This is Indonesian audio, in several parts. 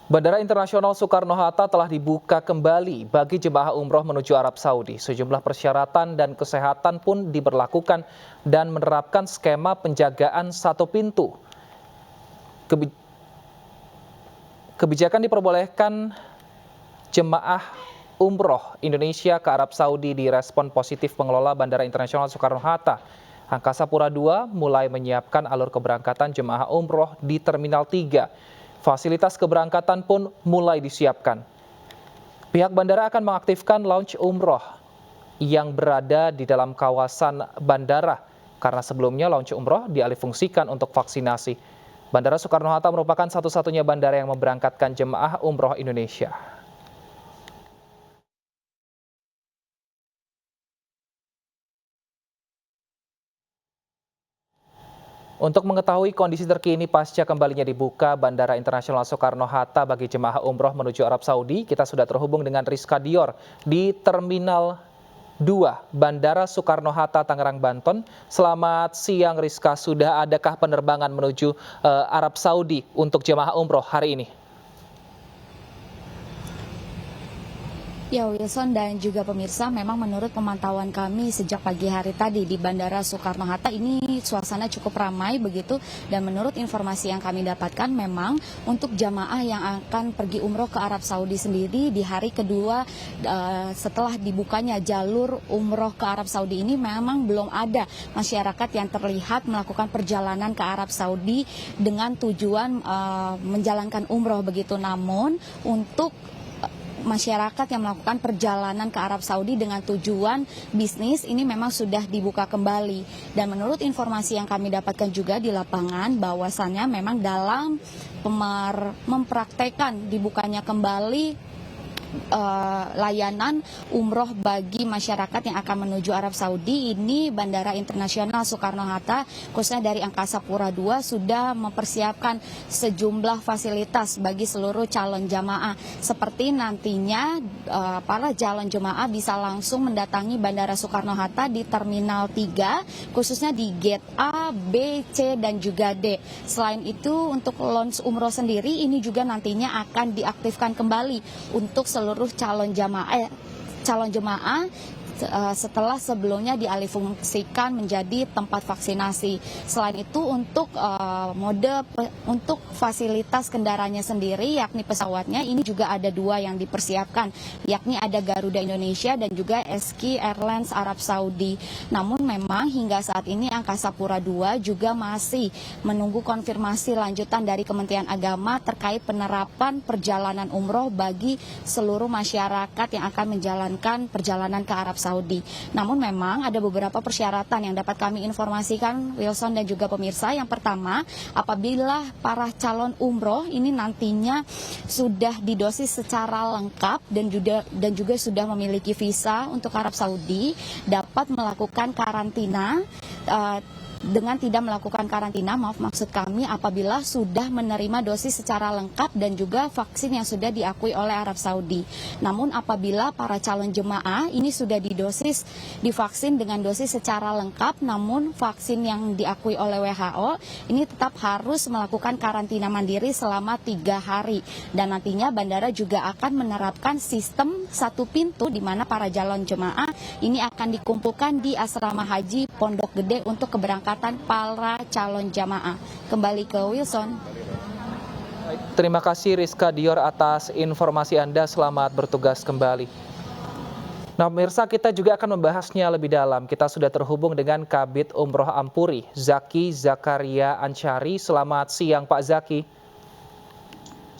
Bandara Internasional Soekarno-Hatta telah dibuka kembali bagi jemaah umroh menuju Arab Saudi. Sejumlah persyaratan dan kesehatan pun diberlakukan dan menerapkan skema penjagaan satu pintu. Kebijakan diperbolehkan jemaah umroh Indonesia ke Arab Saudi direspon positif pengelola Bandara Internasional Soekarno-Hatta. Angkasa Pura II mulai menyiapkan alur keberangkatan jemaah umroh di Terminal 3. Fasilitas keberangkatan pun mulai disiapkan. Pihak bandara akan mengaktifkan launch umroh yang berada di dalam kawasan bandara karena sebelumnya launch umroh dialihfungsikan untuk vaksinasi. Bandara Soekarno-Hatta merupakan satu-satunya bandara yang memberangkatkan jemaah umroh Indonesia. Untuk mengetahui kondisi terkini pasca kembalinya dibuka Bandara Internasional Soekarno-Hatta bagi jemaah umroh menuju Arab Saudi, kita sudah terhubung dengan Rizka Dior di Terminal 2 Bandara Soekarno-Hatta, Tangerang, Banten. Selamat siang Rizka, sudah adakah penerbangan menuju Arab Saudi untuk jemaah umroh hari ini? Ya Wilson dan juga pemirsa, memang menurut pemantauan kami sejak pagi hari tadi di Bandara Soekarno-Hatta ini suasana cukup ramai begitu, dan menurut informasi yang kami dapatkan memang untuk jamaah yang akan pergi umroh ke Arab Saudi sendiri di hari kedua setelah dibukanya jalur umroh ke Arab Saudi ini memang belum ada masyarakat yang terlihat melakukan perjalanan ke Arab Saudi dengan tujuan menjalankan umroh begitu. Namun untuk masyarakat yang melakukan perjalanan ke Arab Saudi dengan tujuan bisnis ini memang sudah dibuka kembali. Dan menurut informasi yang kami dapatkan juga di lapangan bahwasannya memang dalam mempraktekkan dibukanya kembali layanan umroh bagi masyarakat yang akan menuju Arab Saudi ini, Bandara Internasional Soekarno-Hatta khususnya dari Angkasa Pura II sudah mempersiapkan sejumlah fasilitas bagi seluruh calon jamaah, seperti nantinya para calon jamaah bisa langsung mendatangi Bandara Soekarno-Hatta di Terminal 3 khususnya di gate A, B, C dan juga D. Selain itu untuk launch umroh sendiri ini juga nantinya akan diaktifkan kembali untuk seluruh calon jemaah setelah sebelumnya dialihfungsikan menjadi tempat vaksinasi. Selain itu untuk untuk fasilitas kendaraannya sendiri yakni pesawatnya ini juga ada dua yang dipersiapkan, yakni ada Garuda Indonesia dan juga SQ Airlines Arab Saudi. Namun memang hingga saat ini Angkasa Pura II juga masih menunggu konfirmasi lanjutan dari Kementerian Agama terkait penerapan perjalanan umroh bagi seluruh masyarakat yang akan menjalankan perjalanan ke Arab Saudi. Namun memang ada beberapa persyaratan yang dapat kami informasikan Wilson dan juga pemirsa. Yang pertama, apabila para calon umroh ini nantinya sudah didosis secara lengkap dan juga sudah memiliki visa untuk Arab Saudi, dapat melakukan karantina dengan tidak melakukan karantina, maksud kami apabila sudah menerima dosis secara lengkap dan juga vaksin yang sudah diakui oleh Arab Saudi. Namun apabila para calon jemaah ini sudah divaksin dengan dosis secara lengkap, namun vaksin yang diakui oleh WHO ini tetap harus melakukan karantina mandiri selama 3 hari. Dan nantinya bandara juga akan menerapkan sistem satu pintu di mana para calon jemaah ini akan dikumpulkan di asrama haji Pondok Gede untuk keberangkatan para calon jamaah. Kembali ke Wilson. Terima kasih Rizka Dior atas informasi Anda. Selamat bertugas kembali. Nah, pemirsa, kita juga akan membahasnya lebih dalam. Kita sudah terhubung dengan Kabid Umroh Ampuri, Zaki Zakaria Ansyari. Selamat siang, Pak Zaki.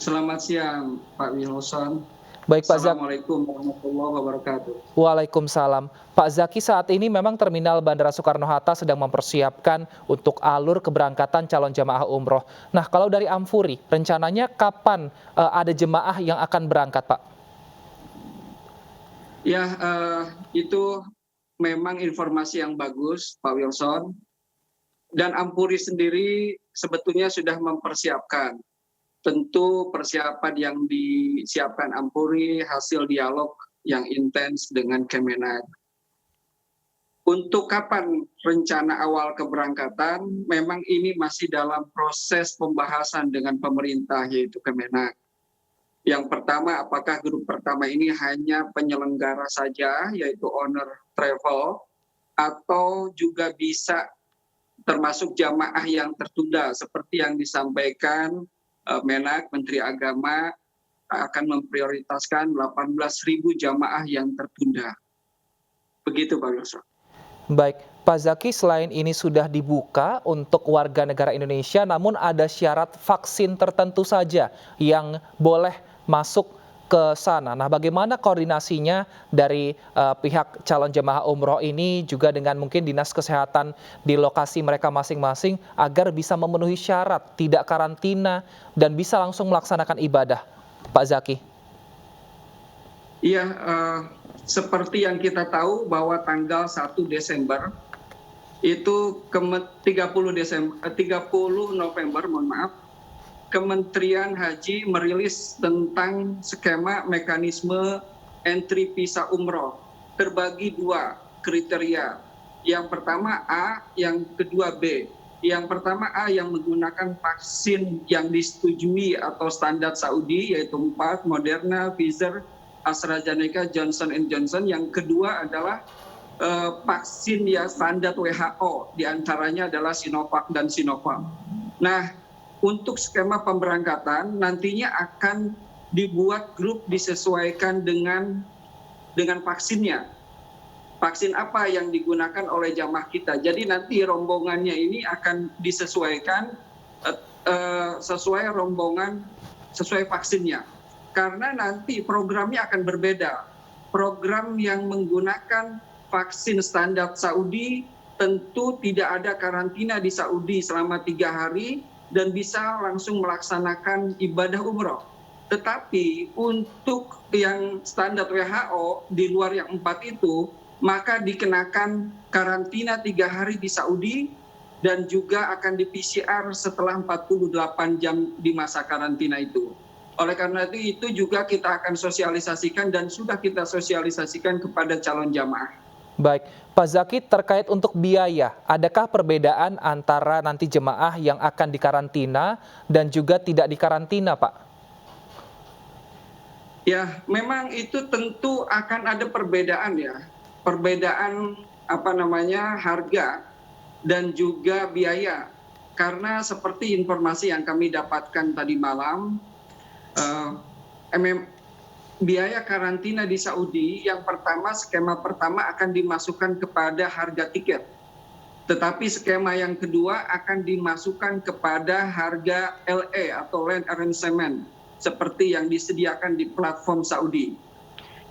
Selamat siang, Pak Wilson. Baik, Pak Zaki. Assalamualaikum warahmatullahi wabarakatuh. Waalaikumsalam. Pak Zaki, saat ini memang Terminal Bandara Soekarno-Hatta sedang mempersiapkan untuk alur keberangkatan calon jamaah umroh. Nah, kalau dari Ampuri, rencananya kapan ada jemaah yang akan berangkat, Pak? Ya, itu memang informasi yang bagus, Pak Wilson. Dan Ampuri sendiri sebetulnya sudah mempersiapkan. Tentu persiapan yang disiapkan Ampuri hasil dialog yang intens dengan Kemenak. Untuk kapan rencana awal keberangkatan, memang ini masih dalam proses pembahasan dengan pemerintah yaitu Kemenak. Yang pertama, apakah grup pertama ini hanya penyelenggara saja, yaitu owner travel, atau juga bisa termasuk jamaah yang tertunda, seperti yang disampaikan Menak, Menteri Agama, akan memprioritaskan 18.000 jamaah yang tertunda. Begitu Pak Wilson. Baik, Pak Zaki, selain ini sudah dibuka untuk warga negara Indonesia, namun ada syarat vaksin tertentu saja yang boleh masuk ke sana. Nah, bagaimana koordinasinya dari pihak calon jemaah umroh ini juga dengan mungkin dinas kesehatan di lokasi mereka masing-masing agar bisa memenuhi syarat, tidak karantina, dan bisa langsung melaksanakan ibadah, Pak Zaki? Iya, seperti yang kita tahu bahwa tanggal 1 Desember itu 30 November, mohon maaf, Kementerian Haji merilis tentang skema mekanisme entry visa umroh. Terbagi 2 kriteria. Yang pertama A, yang kedua B. Yang pertama A yang menggunakan vaksin yang disetujui atau standar Saudi, yaitu 4, Moderna, Pfizer, AstraZeneca, Johnson & Johnson. Yang kedua adalah vaksin ya standar WHO, diantaranya adalah Sinovac dan Sinovac. Nah, untuk skema pemberangkatan nantinya akan dibuat grup disesuaikan dengan vaksinnya. Vaksin apa yang digunakan oleh jamaah kita. Jadi nanti rombongannya ini akan disesuaikan sesuai rombongan, sesuai vaksinnya. Karena nanti programnya akan berbeda. Program yang menggunakan vaksin standar Saudi tentu tidak ada karantina di Saudi selama 3 hari dan bisa langsung melaksanakan ibadah umroh. Tetapi untuk yang standar WHO di luar yang 4 itu, maka dikenakan karantina 3 hari di Saudi dan juga akan di PCR setelah 48 jam di masa karantina itu. Oleh karena itu juga kita akan sosialisasikan dan sudah kita sosialisasikan kepada calon jamaah. Baik, Pak Zaki, terkait untuk biaya, adakah perbedaan antara nanti jemaah yang akan dikarantina dan juga tidak dikarantina, Pak? Ya, memang itu tentu akan ada perbedaan ya. Perbedaan harga dan juga biaya. Karena seperti informasi yang kami dapatkan tadi malam, biaya karantina di Saudi yang pertama, skema pertama akan dimasukkan kepada harga tiket. Tetapi skema yang kedua akan dimasukkan kepada harga LE atau Land Arrangement seperti yang disediakan di platform Saudi.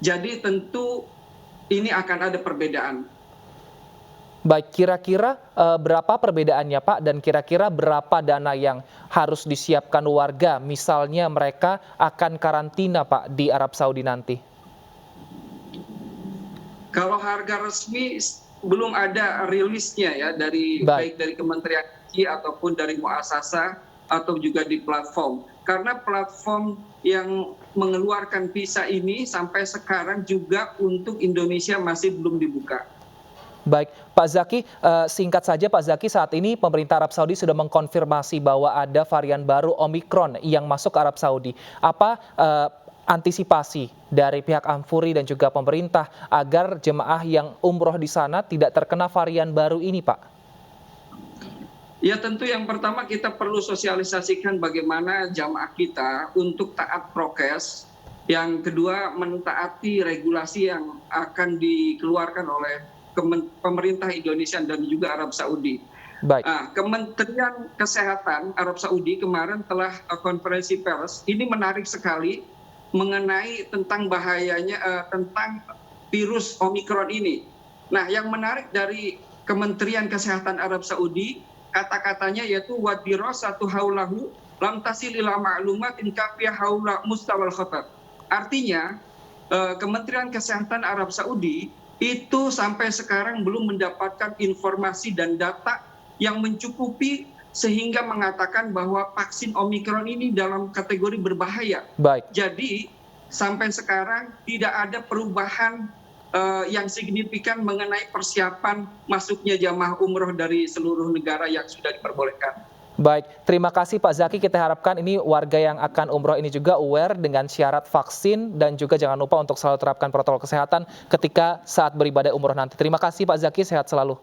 Jadi tentu ini akan ada perbedaan. Baik, kira-kira berapa perbedaannya, Pak? Dan kira-kira berapa dana yang harus disiapkan warga? Misalnya mereka akan karantina, Pak, di Arab Saudi nanti. Kalau harga resmi belum ada rilisnya ya baik dari Kementerian Haji ataupun dari muasasah atau juga di platform. Karena platform yang mengeluarkan visa ini sampai sekarang juga untuk Indonesia masih belum dibuka. Baik, Pak Zaki, singkat saja Pak Zaki, saat ini pemerintah Arab Saudi sudah mengkonfirmasi bahwa ada varian baru Omikron yang masuk ke Arab Saudi. Apa antisipasi dari pihak Ampuri dan juga pemerintah agar jemaah yang umroh di sana tidak terkena varian baru ini, Pak? Ya tentu yang pertama kita perlu sosialisasikan bagaimana jamaah kita untuk taat prokes. Yang kedua mentaati regulasi yang akan dikeluarkan oleh pemerintah Indonesia dan juga Arab Saudi. Baik. Kementerian Kesehatan Arab Saudi kemarin telah konferensi pers. Ini menarik sekali mengenai tentang bahayanya tentang virus Omikron ini. Nah, yang menarik dari Kementerian Kesehatan Arab Saudi kata-katanya yaitu wadirasatu haulahu lam tasil ila ma'lumatin kafiyah haula mustawal khatar. Artinya Kementerian Kesehatan Arab Saudi itu sampai sekarang belum mendapatkan informasi dan data yang mencukupi sehingga mengatakan bahwa vaksin Omikron ini dalam kategori berbahaya. Baik. Jadi sampai sekarang tidak ada perubahan yang signifikan mengenai persiapan masuknya jamaah umroh dari seluruh negara yang sudah diperbolehkan. Baik, terima kasih Pak Zaki. Kita harapkan ini warga yang akan umroh ini juga aware dengan syarat vaksin dan juga jangan lupa untuk selalu terapkan protokol kesehatan ketika saat beribadah umroh nanti. Terima kasih Pak Zaki, sehat selalu.